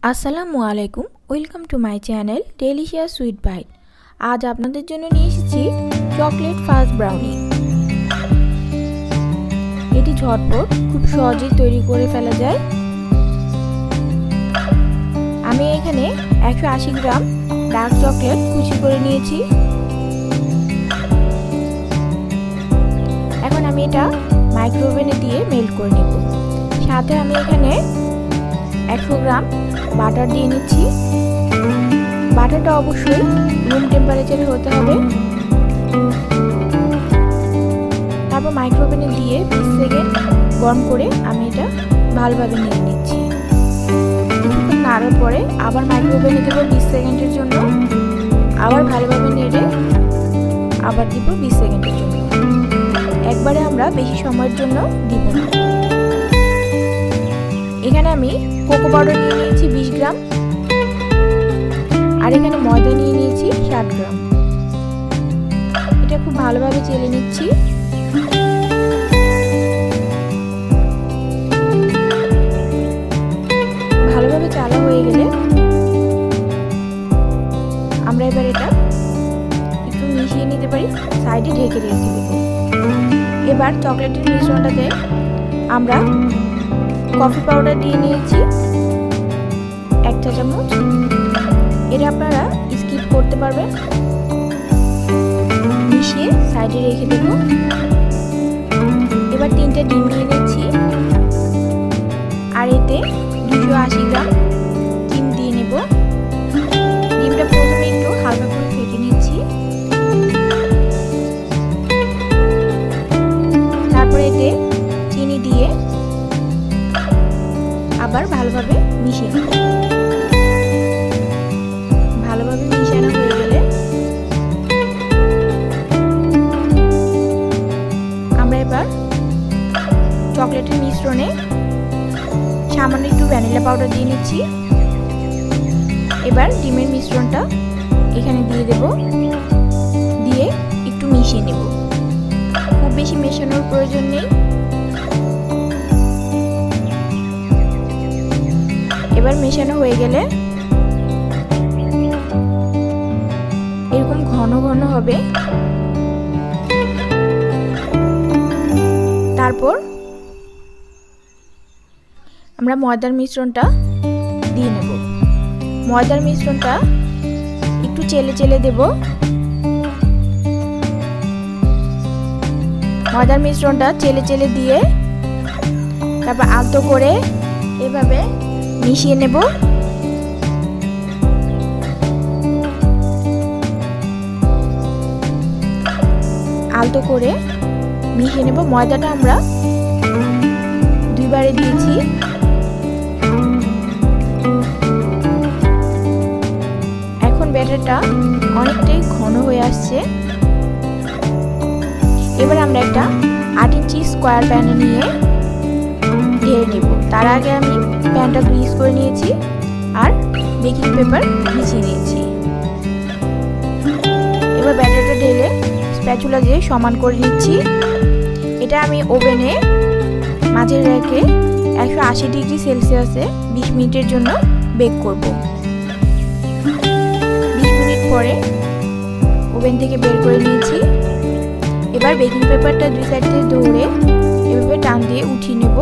আসসালামু আলাইকুম, welcome to my channel delicious sweet bite. আজ আপনাদের জন্য নিয়ে এসেছি চকলেট ফাজ ব্রাউনি। এটি ঝটপট খুব সহজেই তৈরি করে ফেলা যায়। আমি এখানে 180 গ্রাম ডার্ক চকলেট কুচি করে নিয়েছি। এখন আমি এটা মাইক্রোওভেনে দিয়ে মেল্ট করে নেব। সাথে আমি এখানে 100 গ্রাম বাটার দিয়ে নিচ্ছি। বাটারটা অবশ্যই রুম টেম্পারেচারে হতে হবে। তারপর মাইক্রোওভেনে দিয়ে 20 সেকেন্ড গরম করে আমি এটা ভালোভাবে নেড়ে নিচ্ছি। কিছুক্ষণ নাড়ার পরে আবার মাইক্রোওভেনে দেবো 20 সেকেন্ডের জন্য। আবার ভালোভাবে নেড়ে আবার দিব 20 সেকেন্ডের জন্য। একবারে আমরা বেশি সময়ের জন্য দিব না। এখানে আমি কোকো পাউডার নিয়ে নিয়েছি 20 গ্রাম, আর এখানে ময়দা নিয়ে নিয়েছি 60 গ্রাম। এটা খুব ভালোভাবে চেলে নিচ্ছি। ভালোভাবে চালা হয়ে গেলে আমরা এবার এটা একটু মিশিয়ে নিতে পারি, সাইডে ঢেকে রেখে দেব। এবার চকলেটের মিশ্রণটাতে আমরা কফি পাউডার দিয়ে নিয়েছি 1 চা চামচ। এটা আপনারা স্কিপ করতে পারবেন। মিশিয়ে সাইডে রেখে দেব। এবার 3টে ডিম নিয়ে নিচ্ছি, আর এতে 280 গ্রাম ডিম দিয়ে নেব। ডিমটা প্রথমে একটু হালকা করে ফেটে নিচ্ছি। তারপরে এতে চিনি দিয়ে আবার ভালোভাবে মিশিয়ে নেব। ভালোভাবে মিশানো হয়ে গেলে আমরা এবার চকলেটের মিশ্রণে সামান্য একটু ভ্যানিলা পাউডার দিয়ে নিচ্ছি। এবার ডিমের মিশ্রণটা এখানে দিয়ে দেব, দিয়ে একটু মিশিয়ে নেব। খুব বেশি মেশানোর প্রয়োজন নেই। এবার মেশানো হয়ে গেলে এরকম ঘন ঘন হবে। তারপর আমরা ময়দার মিশ্রণটা দিয়ে নেব। ময়দার মিশ্রণটা একটু চেলে চেলে দেব। ময়দার মিশ্রণটা চেলে চেলে দিয়ে তারপর আলতো করে এভাবে মিশিয়ে নেব। আলতো করে মিশিয়ে নেব। ময়দাটা আমরা 2 বারে দিয়েছি। এখন ব্যাটারটা অনেকটাই ঘন হয়ে আসছে। এবার আমরা একটা 8 ইঞ্চি স্কোয়ার প্যানে নিয়ে ঢেলে নেব। তার আগে আমি প্যানটা গ্রিস করে নিয়েছি আর বেকিং পেপার বিছিয়ে নিয়েছি। এবার ব্যাটারটা ঢেলে স্প্যাচুলা দিয়ে সমান করে নিচ্ছি। এটা আমি ওভেনে মাঝে রেখে 180 ডিগ্রি সেলসিয়াসে 20 মিনিটের জন্য বেক করব। 20 মিনিট পরে ওভেন থেকে বের করে নিয়েছি। এবার বেকিং পেপারটা 2 সাইড থেকে ধরে এভাবে টান দিয়ে উঠিয়ে নেব।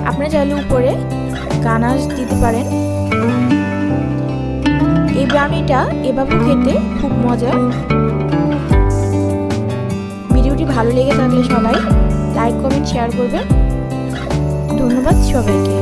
আপনারা চাইলে উপরে গানাশ দিতে পারেন। এই ব্রাউনিটা এভাবে খেতে খুব মজা। ভিডিওটি ভালো লেগে থাকলে সবাই লাইক, কমেন্ট, শেয়ার করবেন। ধন্যবাদ সবাইকে।